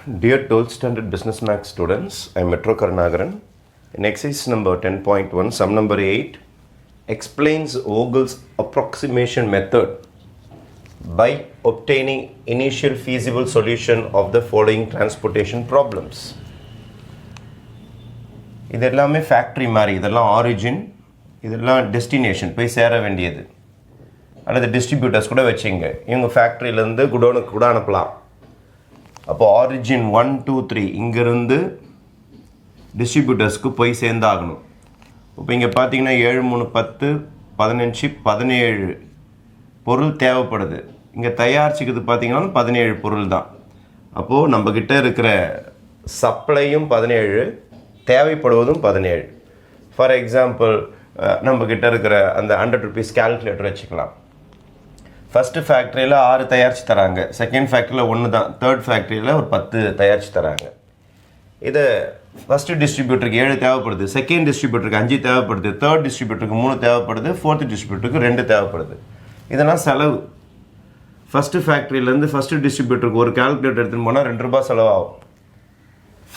Dear 12th Standard Business Max students, I am Metro Karnagaran. In exercise number 10.1, sum number 8 explains Vogel's approximation method by obtaining initial feasible solution of the following transportation problems. இதெல்லாமே factory மாதிரி, இதெல்லாம் origin, இதெல்லாம் destination போய் சேர வேண்டியது. அல்லது distributors கூட வச்சுங்க, இவங்க ஃபேக்ட்ரியிலேருந்து குடோனுக்கு கூட அனுப்பலாம். அப்போ ஆரிஜின் 1, 2, 3 இங்கேருந்து டிஸ்ட்ரிபியூட்டர்ஸ்க்கு போய் சேர்ந்தாகணும். இப்போ இங்கே பார்த்தீங்கன்னா 7, 3, 10, 15, 17 பொருள் தேவைப்படுது. இங்கே தயாரிச்சுக்கிறது பார்த்தீங்கன்னா 17 பொருள் தான். அப்போது நம்மக்கிட்ட இருக்கிற சப்ளையும் 17, தேவைப்படுவதும் 17. ஃபார் எக்ஸாம்பிள் நம்மக்கிட்ட இருக்கிற அந்த 100 rupees கால்குலேட்டர் வச்சுக்கலாம். ஃபஸ்ட்டு ஃபேக்ட்ரியில் 6 தயாரித்து தராங்க, செகண்ட் ஃபேக்ட்ரியில் 1 தான், தேர்ட் ஃபேக்ட்ரியில் ஒரு 10 தயாரித்து தராங்க. இதை ஃபஸ்ட்டு டிஸ்ட்ரிபியூட்டருக்கு 7 தேவைப்படுது, செகண்ட் டிஸ்ட்ரிபியூட்டருக்கு 5 தேவைப்படுது, தேர்ட் டிஸ்ட்ரிபியூட்டருக்கு 3 தேவைப்படுது, ஃபோர்த் டிஸ்ட்ரிபியூட்டருக்கு 2 தேவைப்படுது. இதெல்லாம் செலவு. ஃபஸ்ட்டு ஃபேக்ட்ரியிலேருந்து ஃபஸ்ட்டு டிஸ்ட்ரிபியூட்டருக்கு ஒரு கால்குலேட்டர் எடுத்துன்னு போனால் 2 ரூபா செலவாகும்.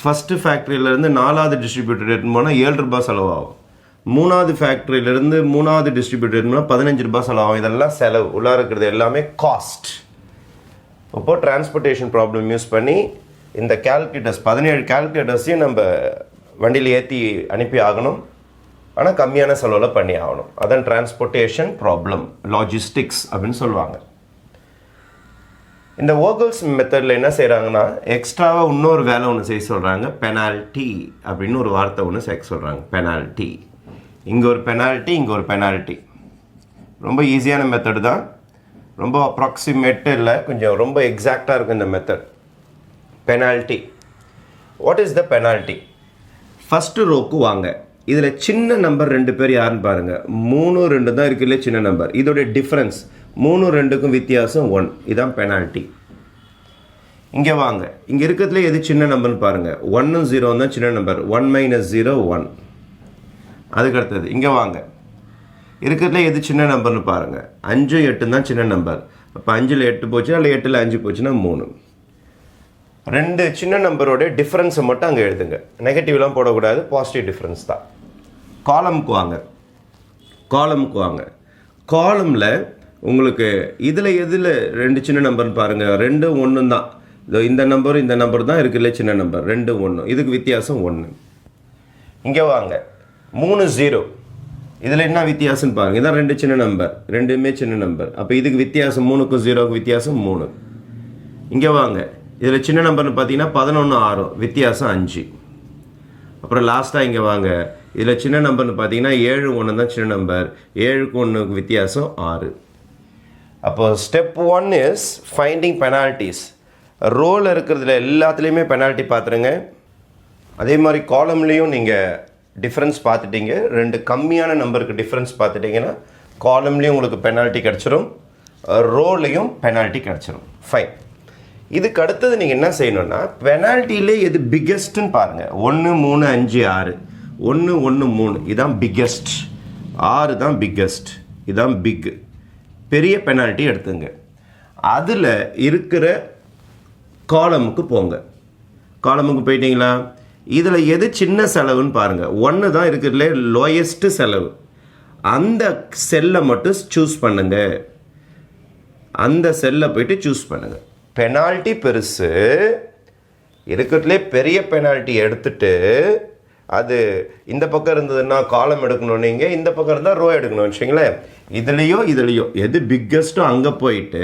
ஃபஸ்ட்டு ஃபேக்ட்ரியிலேருந்து 4வது டிஸ்ட்ரிபியூட்டர் எடுத்துன்னு போனால் 7 ரூபா செலவாகும். 3வது ஃபேக்ட்ரியிலேருந்து 3வது டிஸ்ட்ரிபியூட்டர் எடுத்துன்னு 15 ரூபா செலவாகும். இதெல்லாம் செலவு. உள்ளே இருக்கிறது எல்லாமே காஸ்ட். இப்போது டிரான்ஸ்போர்ட்டேஷன் ப்ராப்ளம் யூஸ் பண்ணி இந்த கால்குலேட்டர்ஸ் 17 கால்குலேட்டர்ஸையும் நம்ம வண்டியில் ஏற்றி அனுப்பி ஆகணும். ஆனால் கம்மியான செலவில் பண்ணி ஆகணும். அதான் டிரான்ஸ்போர்ட்டேஷன் ப்ராப்ளம், லாஜிஸ்டிக்ஸ் அப்படின்னு சொல்லுவாங்க. இந்த வோகல்ஸ் மெத்தடில் என்ன செய்கிறாங்கன்னா, எக்ஸ்ட்ராவாக இன்னொரு வேலை ஒன்று செய்ய சொல்கிறாங்க. பெனால்ட்டி அப்படின்னு ஒரு வார்த்தை ஒன்று சேர்க்க சொல்கிறாங்க. பெனால்ட்டி, இங்கே ஒரு பெனால்ட்டி, இங்கே ஒரு பெனால்ட்டி. ரொம்ப ஈஸியான மெத்தடு தான், ரொம்ப அப்ராக்சிமேட்டு இல்லை, கொஞ்சம் ரொம்ப எக்ஸாக்டாக இருக்கும் இந்த method. Penalty, what is the penalty? First ரோக்கு வாங்க. இதில் சின்ன நம்பர் 2 பேர் யாருன்னு பாருங்கள். 3, 2 தான் இருக்குல்ல சின்ன நம்பர். இதோடைய டிஃப்ரென்ஸ் 3, 2க்கும் வித்தியாசம் 1. இதுதான் பெனால்ட்டி. இங்கே வாங்க. இங்கே இருக்கிறதுல எது சின்ன நம்பர்னு பாருங்கள். 1ம் 0 தான் சின்ன நம்பர். 1 - 0 1. அதுக்கு அடுத்தது இங்கே வாங்க. இருக்கிறதுல எது சின்ன நம்பர்னு பாருங்கள். 5, 8 தான் சின்ன நம்பர். அப்போ 5ல் 8 போச்சு, அதில் 8ல் 5 போச்சுன்னா 3. 2 சின்ன நம்பரோட டிஃப்ரென்ஸை மட்டும் அங்கே எழுதுங்க. நெகட்டிவ்லாம் போடக்கூடாது, பாசிட்டிவ் டிஃப்ரென்ஸ் தான். காலமுக்கு வாங்க. காலமுக்கு வாங்க. காலமில் உங்களுக்கு இதில் எதில் 2 சின்ன நம்பர்னு பாருங்கள். 2, 1 தான். இந்த நம்பர் தான் இருக்குல்ல சின்ன நம்பர். 2, 1. இதுக்கு வித்தியாசம் 1. இங்கே வாங்க. 3, 0. இதில் என்ன வித்தியாசம்னு பாருங்கள். இதான் 2 சின்ன நம்பர், 2மே சின்ன நம்பர். அப்போ இதுக்கு வித்தியாசம் 3க்கும் 0க்கும் வித்தியாசம் 3. இங்கே வாங்க. இதில் சின்ன நம்பர்னு பார்த்தீங்கன்னா 11, 6, வித்தியாசம் 5. அப்புறம் லாஸ்ட்டாக இங்கே வாங்க. இதில் சின்ன நம்பர்னு பார்த்தீங்கன்னா 7, 1 தான் சின்ன நம்பர், 7க்கு 1க்கு வித்தியாசம் 6. அப்போ ஸ்டெப் 1 இஸ் ஃபைண்டிங் பெனால்ட்டிஸ். ரோல் இருக்கிறதுல எல்லாத்துலேயுமே பெனால்ட்டி பார்த்துருங்க. அதே மாதிரி காலம்லேயும் நீங்கள் டிஃப்ரென்ஸ் பார்த்துட்டீங்க. 2 கம்மியான நம்பருக்கு டிஃப்ரென்ஸ் பார்த்துட்டிங்கன்னா காலம்லேயும் உங்களுக்கு பெனால்ட்டி கிடச்சிரும், ரோலையும் பெனால்ட்டி கிடச்சிரும். ஃபைன். இதுக்கு அடுத்தது நீங்கள் என்ன செய்யணுன்னா, பெனால்ட்டிலே எது பிக்கெஸ்ட்டுன்னு பாருங்கள். 1, 3, 5, 6. 1, 1, 3 இதுதான் பிக்கெஸ்ட். 6 தான் பிக்கெஸ்ட். இதுதான் பிக். பெரிய பெனால்ட்டி எடுத்துங்க. அதில் இருக்கிற காலமுக்கு போங்க. காலமுக்கு போயிட்டீங்களா? இதில் எது சின்ன செலவுன்னு பாருங்கள். 1 தான் இருக்கிறதுல லோயஸ்ட்டு செலவு. அந்த செல்லை மட்டும் சூஸ் பண்ணுங்க. அந்த செல்லை போய்ட்டு சூஸ் பண்ணுங்கள். பெனால்ட்டி பெருசு, இருக்கிறதுலே பெரிய பெனால்ட்டி எடுத்துட்டு, அது இந்த பக்கம் இருந்ததுன்னா காலம் எடுக்கணும், நீங்கள் இந்த பக்கம் இருந்தால் ரோ எடுக்கணும் வச்சுங்களேன். இதுலேயோ எது பிக்கஸ்ட்டோ அங்கே போயிட்டு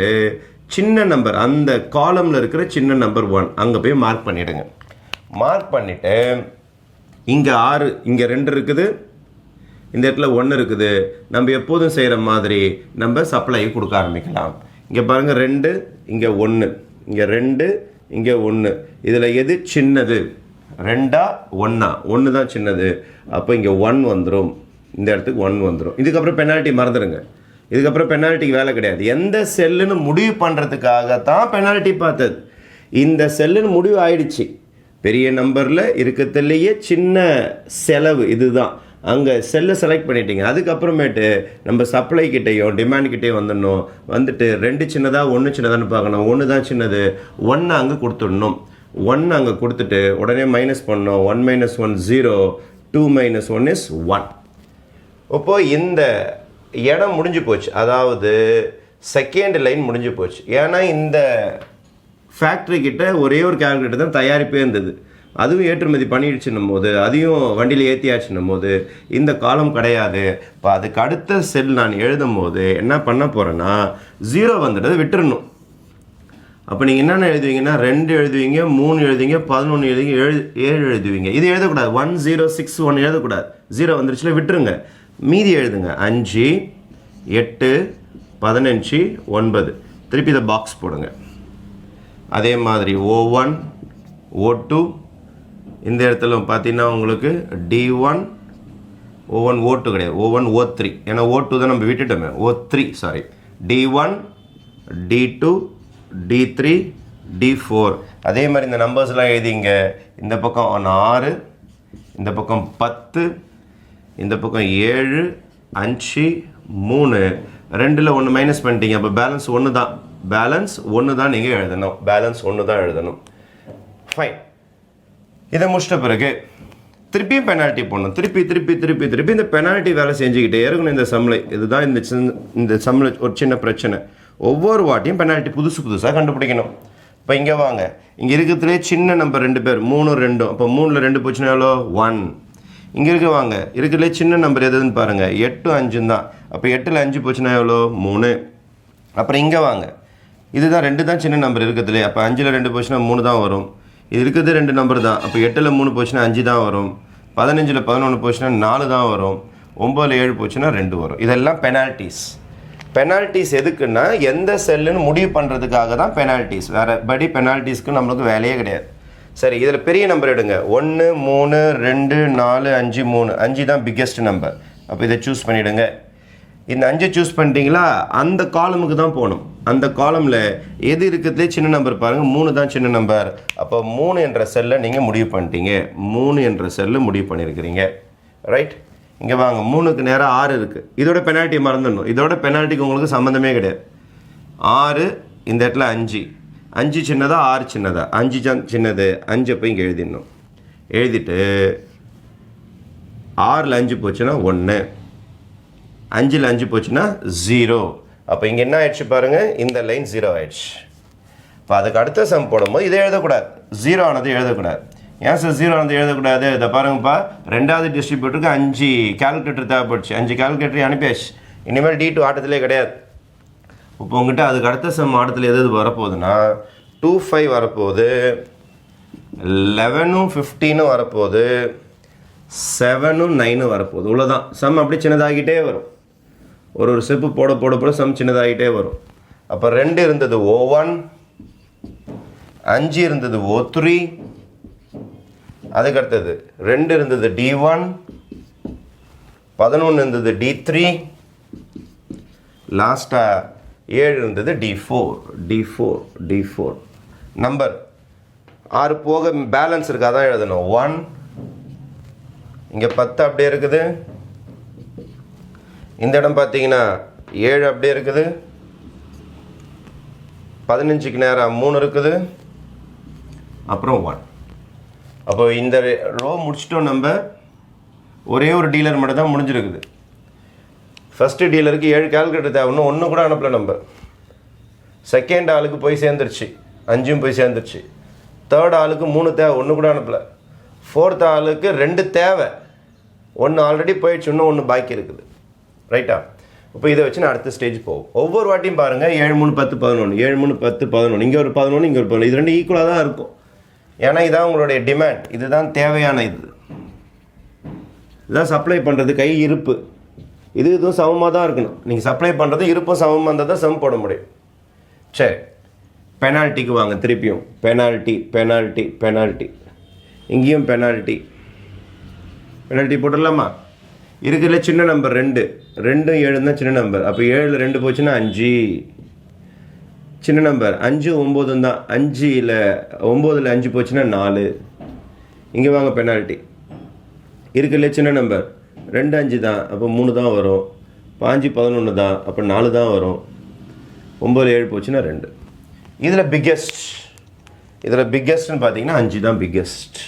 சின்ன நம்பர், அந்த காலமில் இருக்கிற சின்ன நம்பர் 1 அங்கே போய் மார்க் பண்ணிவிடுங்க. மார்க் பண்ணிவிட்டு இங்கே 6, இங்கே 2 இருக்குது, இந்த இடத்துல 1 இருக்குது. நம்ம எப்போதும் செய்கிற மாதிரி நம்ம சப்ளை கொடுக்க ஆரம்பிக்கலாம். இங்கே பாருங்கள், 2, இங்கே 1, இங்கே 2, இங்கே 1. இதில் எது சின்னது? 2ஆ 1ஆ? 1 தான் சின்னது. அப்போ இங்கே 1 வந்துடும், இந்த இடத்துக்கு 1 வந்துடும். இதுக்கப்புறம் பெனால்ட்டி மறந்துடுங்க. இதுக்கப்புறம் பெனால்ட்டிக்கு வேலை கிடையாது. எந்த செல்லுன்னு முடிவு பண்ணுறதுக்காகத்தான் பெனால்ட்டி பார்த்தது. இந்த செல்லுன்னு முடிவு ஆயிடுச்சு. பெரிய நம்பரில் இருக்கிறதுலையே சின்ன செலவு இதுதான். அங்கே செல்லை செலக்ட் பண்ணிட்டீங்க. அதுக்கப்புறமேட்டு நம்ம சப்ளை கிட்டேயும் டிமாண்ட் கிட்டேயும் வந்துடணும். வந்துட்டு 2 சின்னதாக 1 சின்னதான்னு பார்க்கணும். 1 தான் சின்னது, 1 அங்கே கொடுத்துடணும். 1 அங்கே கொடுத்துட்டு உடனே மைனஸ் பண்ணோம். 1 minus 1 0, 2 minus 1 is 1. இப்போது இந்த இடம் முடிஞ்சு போச்சு, அதாவது செகண்ட் லைன் முடிஞ்சு போச்சு. ஏன்னா இந்த ஃபேக்ட்ரி கிட்ட ஒரே ஒரு கால்குலேட்டர் தான் தயாரிப்பே இருந்தது. அதுவும் ஏற்றுமதி பண்ணிடுச்சுன்னும் போது, அதையும் வண்டியில் ஏற்றியாச்சுன்னும் போது இந்த காலம் கிடையாது. இப்போ அதுக்கு அடுத்த செல் நான் எழுதும் போது என்ன பண்ண போகிறேன்னா 0 வந்துடுறது விட்டுறணும். அப்போ நீங்கள் என்னென்ன எழுதுவீங்கன்னா 2 எழுதுவீங்க, 3 எழுதுவீங்க, 11 எழுதுவீங்க, 7 எழுதுவீங்க. இது எழுதக்கூடாது. 1 0 6 1 எழுதக்கூடாது. 0 வந்துருச்சுல விட்டுருங்க. மீதி எழுதுங்க 5 8 15 9. திருப்பி இதை பாக்ஸ் போடுங்க. அதே மாதிரி O1 O2 இந்த இடத்துல பார்த்தீங்கன்னா உங்களுக்கு D1 O1 O2 கிடையாது, O1 O3. ஏன்னா O2 தான் நம்ம விட்டுட்டோமே, O3 sorry. D1 D2 D3 D4. அதே மாதிரி இந்த நம்பர்ஸ்லாம் எழுதிங்க. இந்த பக்கம் 6, இந்த பக்கம் 10, இந்த பக்கம் 7 5 3 2ல் 1 மைனஸ் பண்ணிட்டீங்க. அப்போ பேலன்ஸ் 1 தான். பேலன்ஸ் 1 தான் நீங்கள் எழுதணும். பேலன்ஸ் 1 தான் எழுதணும். ஃபைன். இதை முடிச்சிட்ட பிறகு திருப்பியும் பெனால்ட்டி போடணும். திருப்பி இந்த பெனால்ட்டி வேலை செஞ்சுக்கிட்டே இருக்கணும் இந்த சம்மில். இதுதான் இந்த சம்மில் ஒரு சின்ன பிரச்சனை. ஒவ்வொரு வாட்டியும் பெனால்ட்டி புதுசாக கண்டுபிடிக்கணும். இப்போ இங்கே வாங்க, இங்கே இருக்கிறதுலே சின்ன நம்பர் 2 பேர் 3 2. அப்போ 3ல் 2 போச்சுன்னா எவ்வளோ 1. இங்கே இருக்க வாங்க, இருக்கிறதுலே சின்ன நம்பர் எதுன்னு பாருங்கள், 8 5 தான். அப்போ 8ல் 5 போச்சுன்னா எவ்வளோ 3. அப்புறம் இங்கே வாங்க, இதுதான் 2 தான் சின்ன நம்பர் இருக்கிறதுலே. அப்போ 5ல் 2 போச்சுன்னா 3 தான் வரும். இது இருக்கிறது 2 நம்பர் தான். அப்போ 8ல் 3 போச்சுன்னா 5 தான் வரும். 15ல் 11 போச்சுன்னா 4 தான் வரும். 9ல் 7 போச்சுன்னா 2 வரும். இதெல்லாம் பெனால்ட்டிஸ். பெனால்ட்டிஸ் எதுக்குன்னா எந்த செல்லுன்னு முடிவு பண்ணுறதுக்காக தான் பெனால்ட்டிஸ். வேறு படி பெனால்ட்டிஸ்க்கு நம்மளுக்கு வேலையே கிடையாது. சரி, இதில் பெரிய நம்பர் எடுங்க. 1 3 2 4 5 3. 5 தான் பிக்கெஸ்ட் நம்பர். அப்போ இதை சூஸ் பண்ணிவிடுங்க. இந்த 5 சூஸ் பண்ணிட்டீங்களா, அந்த காலமுக்கு தான் போகணும். அந்த காலமில் எது இருக்கிறதுலே சின்ன நம்பர் பாருங்கள், 3 தான் சின்ன நம்பர். அப்போ 3 என்ற செல்லை நீங்கள் முடிவு பண்ணிட்டீங்க. 3 என்ற செல்லு முடிவு பண்ணியிருக்கிறீங்க. ரைட். இங்கே வாங்க, 3க்கு நேராக 6 இருக்குது. இதோட பெனால்ட்டி மறந்துடணும். இதோட பெனால்ட்டிக்கு உங்களுக்கு சம்மந்தமே கிடையாது. 6 இந்த இடத்துல 5. 5 சின்னதா 6 சின்னதா? 5 சின்னது. 5 போய் இங்கே எழுதிடணும். எழுதிட்டு 6ல் 5 போச்சுன்னா 1, 5ல் 5 போச்சுன்னா 0. அப்போ இங்கே என்ன ஆயிடுச்சு பாருங்கள், இந்த லைன் 0 ஆயிடுச்சு. இப்போ அதுக்கு அடுத்த சம் போடும்போது இதை எழுதக்கூடாது. 0 ஆனது எழுதக்கூடாது. ஏன் சார் 0 ஆனது எழுதக்கூடாது? இதை பாருங்கப்பா, 2வது டிஸ்ட்ரிபியூட்டருக்கு 5 கால்குலேட்டர் தேவைப்படுச்சு. 5 கால்குலேட்டரையும் அனுப்பியாச்சு. இனிமேல் D2 ஆட்டத்திலே கிடையாது. இப்போ உங்கள்கிட்ட அதுக்கு அடுத்த சம் ஆட்டத்தில் எது வரப்போகுதுன்னா 2 5 வரப்போகுது, 11 15 வரப்போகுது, 7 9 வரப்போகுது. இவ்வளோதான். சம் அப்படி சின்னதாகிட்டே வரும். ஒரு ஸ்டெப்பு போட சம் சின்னதாகிட்டே வரும். அப்போ 2 இருந்தது O1, 5 இருந்தது O3, அதுக்கடுத்தது 2 இருந்தது D1, 11 இருந்தது D3, லாஸ்ட்டாக 7 இருந்தது D4. நம்பர் 6 போக பேலன்ஸ் இருக்குது, அதான் எழுதணும். 1, இங்கே 10 அப்படியே இருக்குது. இந்த இடம் பார்த்தீங்கன்னா 7 அப்படியே இருக்குது. 15க்கு நேராக 3 இருக்குது. அப்புறம் 1. அப்போ இந்த ரோ முடிச்சிட்டோம். நம்ம ஒரே ஒரு டீலர் மட்டும் தான் முடிஞ்சிருக்குது. ஃபஸ்ட்டு டீலருக்கு 7 கால்குலேட்டர் தேவைன்னு 1 கூட அனுப்பல நம்ம. செகண்ட் ஆளுக்கு போய் சேர்ந்துருச்சு, 5 போய் சேர்ந்துருச்சு. தேர்ட் ஆளுக்கு 3 தேவை, 1 கூட அனுப்பல. ஃபோர்த் ஆளுக்கு 2 தேவை, 1 ஆல்ரெடி போயிடுச்சு, இன்னும் 1 பாக்கி இருக்குது. ரைட்டா? இப்போ இதை வச்சு நான் அடுத்த ஸ்டேஜ் போகும். ஒவ்வொரு வாட்டியும் பாருங்கள், 7 3 10 11, 7 3 10 11, இங்கே ஒரு 11, இங்கே ஒரு 11. இது 2 ஈக்குவலாக தான் இருக்கும். ஏன்னா இதான் உங்களுடைய டிமாண்ட், இதுதான் தேவையான இதுதான் சப்ளை பண்ணுறது. கை இருப்பு இதுவும் சமமாக தான் இருக்கணும். நீங்கள் சப்ளை பண்ணுறது இருப்பும் சமமாக இருந்தால் தான் சம் போட முடியும். சரி, பெனால்ட்டிக்கு வாங்க. திருப்பியும் பெனால்ட்டி. இங்கேயும் பெனால்ட்டி போட்டுடலாமா? இருக்கிறதுல சின்ன நம்பர் 2 7 தான் சின்ன நம்பர். அப்போ 7ல் 2 போச்சுன்னா 5 சின்ன நம்பர். 5 9 தான். 9ல் 5 போச்சுன்னா 4. இங்கே வாங்க, பெனால்ட்டி. இருக்கிறதுல சின்ன நம்பர் 2 5 தான். அப்போ 3 தான் வரும். 5 11 தான். அப்போ 4 தான் வரும். 9ல் 7 போச்சுன்னா 2. இதில் பிக்கெஸ்ட் இதில் பிக்கெஸ்ட்னு பார்த்தீங்கன்னா 5 தான் பிக்கெஸ்ட்.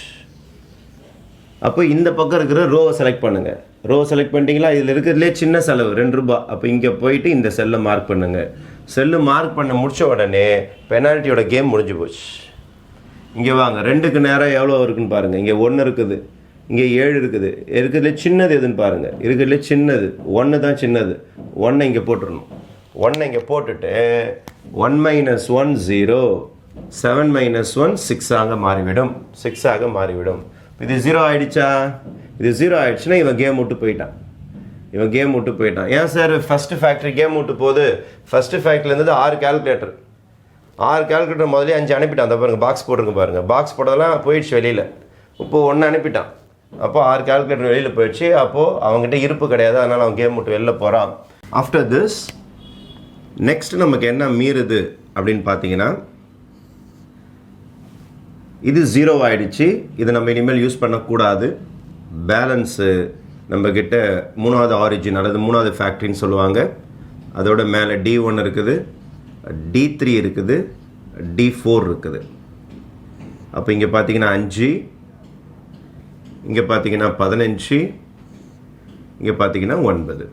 அப்போ இந்த பக்கம் இருக்கிற ரோவை செலக்ட் பண்ணுங்கள். ரோவை செலக்ட் பண்ணிட்டீங்களா? இதில் இருக்கிறதுலே சின்ன செலவு 2 ரூபா. அப்போ இங்கே போயிட்டு இந்த செல்லை மார்க் பண்ணுங்கள். செல்லு மார்க் பண்ண முடித்த உடனே பெனால்ட்டியோட கேம் முடிஞ்சு போச்சு. இங்கே வாங்க, 2க்கு நேரம் எவ்வளோ இருக்குன்னு பாருங்கள். இங்கே 1 இருக்குது, இங்கே 7 இருக்குது. இருக்கிறதுலே சின்னது எதுன்னு பாருங்கள். இருக்கிறதுலே சின்னது 1 தான் சின்னது. 1 இங்கே போட்டுடணும். 1 இங்கே போட்டுட்டு 1 - 1 0, 7 - 1 6 ஆக மாறிவிடும். 6 ஆக மாறிவிடும். இது 0 ஆகிடுச்சா? இது 0 ஆகிடுச்சுன்னா இவன் கேம் விட்டு போயிட்டான். ஏன் சார் ஃபஸ்ட்டு ஃபேக்ட்ரி கேம் விட்டு போகுது? ஃபஸ்ட்டு ஃபேக்ட்ரிலேருந்து 6 கேல்குலேட்டர் முதல்ல 5 அனுப்பிட்டான். அந்த பாருங்கள், பாக்ஸ் போட்டிருக்கு பாருங்கள். பாக்ஸ் போட்டதெல்லாம் போயிடுச்சு வெளியில். இப்போது 1 அனுப்பிட்டான். அப்போது 6 கேல்குலேட்டர் வெளியில் போயிடுச்சு. அப்போது அவங்ககிட்ட இருப்பு கிடையாது, அதனால் அவன் கேம் விட்டு வெளில போகிறான். ஆஃப்டர் திஸ் நெக்ஸ்ட் நமக்கு என்ன மீறுது அப்படின்னு பார்த்தீங்கன்னா, இது 0 ஆகிடுச்சு. இது நம்ம இனிமேல் யூஸ் பண்ணக்கூடாது. பேலன்ஸு நம்மக்கிட்ட 3வது ஆரிஜின் அல்லது 3வது ஃபேக்ட்ரின்னு சொல்லுவாங்க. அதோட மேலே D1 இருக்குது, D3 இருக்குது, D4 இருக்குது. அப்போ இங்கே பார்த்தீங்கன்னா 5, இங்கே பார்த்தீங்கன்னா 15, இங்கே பார்த்தீங்கன்னா 9.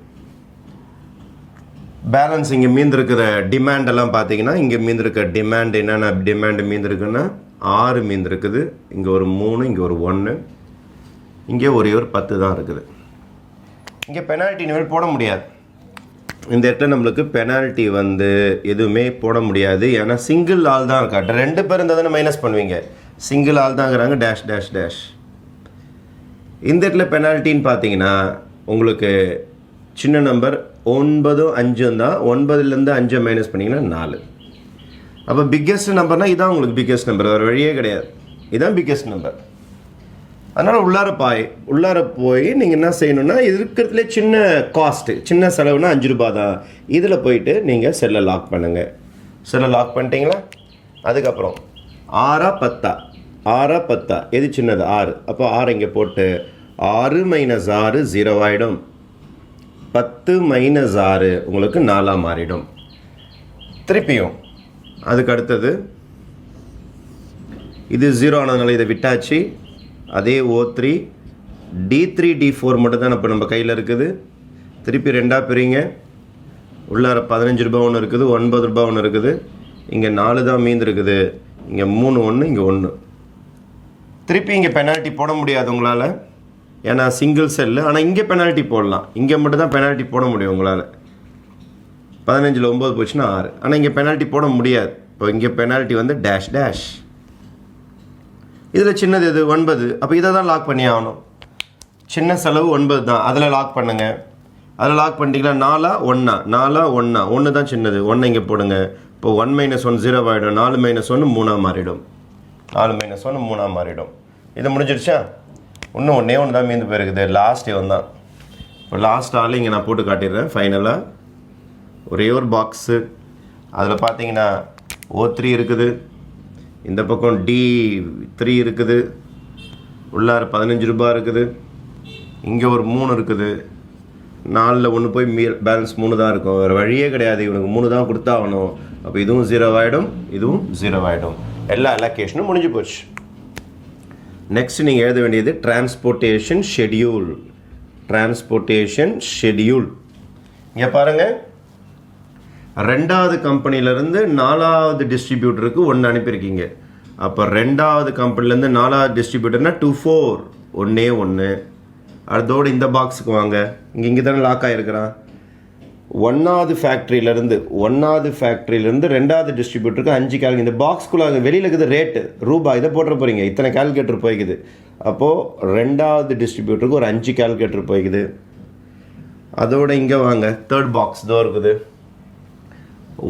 பேலன்ஸ் இங்கே மீந்திருக்கிற டிமாண்டெல்லாம் பார்த்தீங்கன்னா, இங்கே மீந்திருக்கிற டிமாண்ட் என்னென்ன டிமாண்டு மீந்திருக்குன்னா 6 மீந்திருக்குது. இங்கே ஒரு 3, இங்கே ஒரு 1, இங்கே ஒரே ஒரு 10 தான் இருக்குது. இங்கே பெனால்ட்டி இனிமேல் போட முடியாது. இந்த இடத்துல நம்மளுக்கு பெனால்ட்டி எதுவுமே போட முடியாது. ஏன்னா சிங்கிள் ஆள் தான் இருக்காட்டு. 2 பேர் இருந்தால் தானே மைனஸ் பண்ணுவீங்க. சிங்கிள் ஆள் தாங்கிறாங்க. Dash dash dash. இந்த இடத்துல பெனால்ட்டின்னு பார்த்தீங்கன்னா உங்களுக்கு சின்ன நம்பர் 9, 5 தான். 9லேருந்து 5 மைனஸ் பண்ணிங்கன்னா 4. அப்போ பிக்கெஸ்ட் நம்பர்னால் இதான் உங்களுக்கு பிக்கெஸ்ட் நம்பர், வேறு வழியே கிடையாது. இதுதான் பிக்கெஸ்ட் நம்பர். அதனால் உள்ளார போய் நீங்கள் என்ன செய்யணுன்னா, இருக்கிறதுலே சின்ன காஸ்ட்டு, சின்ன செலவுனா 5 ரூபா தான். இதில் போயிட்டு நீங்கள் செல்லை லாக் பண்ணுங்கள். செல்லை லாக் பண்ணிட்டீங்களா? அதுக்கப்புறம் 6 10 10 எது சின்னது? 6. அப்போ 6 இங்கே போட்டு 6 - 6 0 ஆகிடும். 10 - 6 உங்களுக்கு 4 மாறிடும். திருப்பியும் அதுக்கு அடுத்தது இது 0 ஆனதுனால இதை விட்டாச்சு. அதே O3 D3 D4 மட்டும் தான் இப்போ நம்ம கையில் இருக்குது. திருப்பி 2ஆக பிரிங்க. உள்ளார 15 ரூபா ஒன்று இருக்குது, 9 ரூபா ஒன்று இருக்குது. இங்கே 4 தான் மீந்திருக்குது. இங்கே 3 1, இங்கே 1. திருப்பி இங்கே பெனால்ட்டி போட முடியாது உங்களால், ஏன்னா சிங்கிள் செல்லு. ஆனால் இங்கே பெனால்ட்டி போடலாம். இங்கே மட்டும் தான் பெனால்ட்டி போட முடியும் உங்களால். 15ல் 9 போச்சுன்னா 6. ஆனால் இங்கே பெனால்ட்டி போட முடியாது. இப்போ இங்கே பெனால்ட்டி டேஷ் டேஷ். இதில் சின்னது எது? 9. அப்போ இதை தான் லாக் பண்ணி ஆகணும். சின்ன செலவு 9 தான். அதில் லாக் பண்ணுங்கள். அதில் லாக் பண்ணிட்டீங்கன்னா 4 1 1 தான் சின்னது. 1 இங்கே போடுங்க. இப்போ 1 - 1 0 ஆகிடும். 4 - 1 3 மாறிடும். 4 - 1 3 மாறிடும். இது முடிஞ்சிடுச்சா? இன்னும் ஒன்று தான் மீந்து போயிருக்குது. லாஸ்ட் இவன் தான். இப்போ லாஸ்ட் ஆள் இங்கே நான் போட்டு காட்டிடுறேன். ஃபைனலாக ஒரே ஒரு பாக்ஸு. அதில் பார்த்தீங்கன்னா O3 இருக்குது, இந்த பக்கம் D3 இருக்குது, உள்ளார 15 ரூபா இருக்குது, இங்கே ஒரு 3 இருக்குது. 4ல் 1 போய் பேலன்ஸ் 3 தான் இருக்கும். வேறு வழியே கிடையாது. இவனுக்கு 3 தான் கொடுத்தாகணும். அப்போ இதுவும் 0 ஆகிடும், இதுவும் 0 ஆகிடும். எல்லா அலோகேஷனும் முடிஞ்சு போச்சு. நெக்ஸ்ட் நீங்கள் எழுத வேண்டியது டிரான்ஸ்போர்ட்டேஷன் ஷெட்யூல். இங்கே பாருங்கள், 2வது கம்பெனிலேருந்து 4வது டிஸ்ட்ரிபியூட்டருக்கு 1 அனுப்பியிருக்கீங்க. அப்போ 2வது கம்பெனிலேருந்து 4வது டிஸ்ட்ரிபியூட்டர்னால் 2 4 1. அதோடு இந்த பாக்ஸுக்கு வாங்க. இங்கே தானே லாக் ஆகிருக்கிறான். 1வது ஃபேக்ட்ரியிலேருந்து 2வது டிஸ்ட்ரிபியூட்டருக்கு 5 கேல்குலேட்டர். இந்த பாக்ஸ்குள்ளே அங்கே வெளியில் இருக்குது ரேட்டு ரூபாய். இதை போட்டுற போகிறீங்க. இத்தனை கேல்குலேட்டர் போய்க்குது. அப்போது 2வது டிஸ்ட்ரிபியூட்டருக்கு ஒரு 5 கேல்குலேட்டர் போய்க்குது. அதோடு இங்கே வாங்க, 3rd பாக்ஸ் தான் இருக்குது.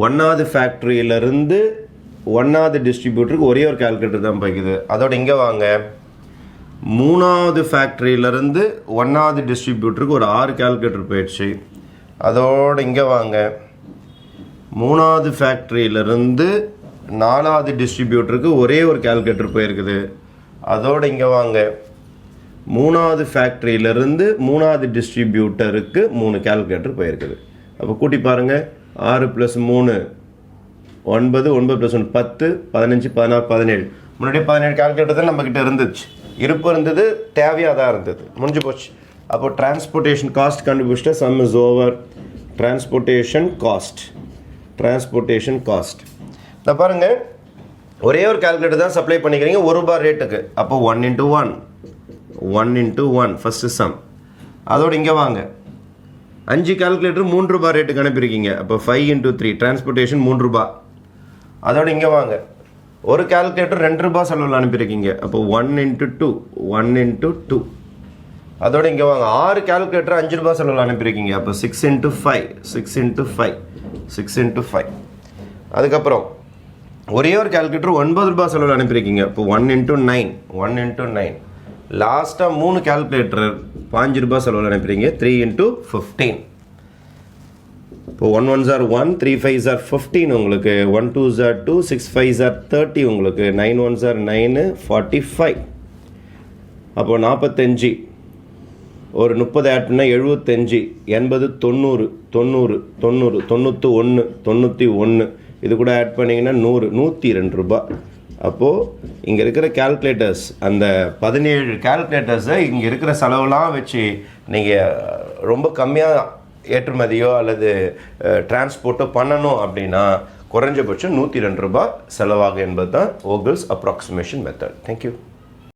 1வது ஃபேக்ட்ரியிலேருந்து 1வது டிஸ்ட்ரிபியூட்டருக்கு ஒரே ஒரு கேல்குலேட்டர் தான் போய்க்குது. அதோடு இங்கே வாங்க, 3வது ஃபேக்ட்ரியிலேருந்து 1வது டிஸ்ட்ரிபியூட்டருக்கு ஒரு 6 கேல்குலேட்டர் போயிடுச்சு. அதோடு இங்கே வாங்க, 3வது ஃபேக்ட்ரியிலேருந்து 4வது டிஸ்ட்ரிபியூட்டருக்கு ஒரே ஒரு கேல்குலேட்டர் போயிருக்குது. அதோடு இங்கே வாங்க, 3வது ஃபேக்ட்ரியிலேருந்து 3வது டிஸ்ட்ரிபியூட்டருக்கு 3 கேல்குலேட்டர் போயிருக்குது. அப்போ கூட்டி பாருங்கள். 6 + 3 9, 9 + 1 10, 15 16 17 முன்னாடி 17 கால்குலேட்டர் தான் நம்மக்கிட்ட இருந்துச்சு, இருப்பு இருந்தது, தேவையாக தான் இருந்தது, முடிஞ்சு போச்சு. அப்போ டிரான்ஸ்போர்ட்டேஷன் காஸ்ட் கண்டுபிடிச்சிட்டு some is over. Transportation cost நான் பாருங்கள், ஒரே ஒரு கால்குலேட்டர் தான் சப்ளை பண்ணிக்கிறீங்க ₹1 ரேட்டுக்கு. அப்போ 1 × 1 ஃபஸ்ட்டு சம். அதோடு இங்கே வாங்க, 5 கால்குலேட்டர் ₹3 ரேட்டுக்கு அனுப்பியிருக்கீங்க. அப்போ 5 × 3 டிரான்ஸ்போர்ட்டேஷன் ₹3. அதோடு இங்கே வாங்க, ஒரு கால்குலேட்டர் ₹2 செலவில் அனுப்பியிருக்கீங்க. அப்போ 1 × 2 அதோடு இங்கே வாங்க, 6 கால்குலேட்டர் ₹5 செலவில் அனுப்பியிருக்கீங்க. அப்போ 6 × 5. அதுக்கப்புறம் ஒரே ஒரு கால்குலேட்டர் ₹9 செலவில் அனுப்பியிருக்கீங்க. இப்போ 1 × 9 லாஸ்ட்டாக 3 கால்குலேட்டர் ₹5 செலவில் அனுப்புறீங்க. 3 × 15. இப்போ 1 1s are 1, 3 5s are 15 உங்களுக்கு, 1 2s are 2, 6 5s are 30 உங்களுக்கு, 9 1s are 9, 45. அப்போ 45 ஒரு 30 ஆட் பண்ணால் 75, 80, 90, 91, இது கூட ஆட் பண்ணிங்கன்னா 100, ₹102. அப்போது இங்கே இருக்கிற கால்குலேட்டர்ஸ், அந்த 17 கால்குலேட்டர்ஸை இங்கே இருக்கிற செலவுலாம் வச்சு நீங்கள் ரொம்ப கம்மியாக ஏற்றுமதியோ அல்லது டிரான்ஸ்போர்ட்டோ பண்ணணும் அப்படின்னா குறைஞ்சபட்சம் ₹102 செலவாகும் என்பது தான் Vogel's approximation மெத்தட். தேங்க்யூ.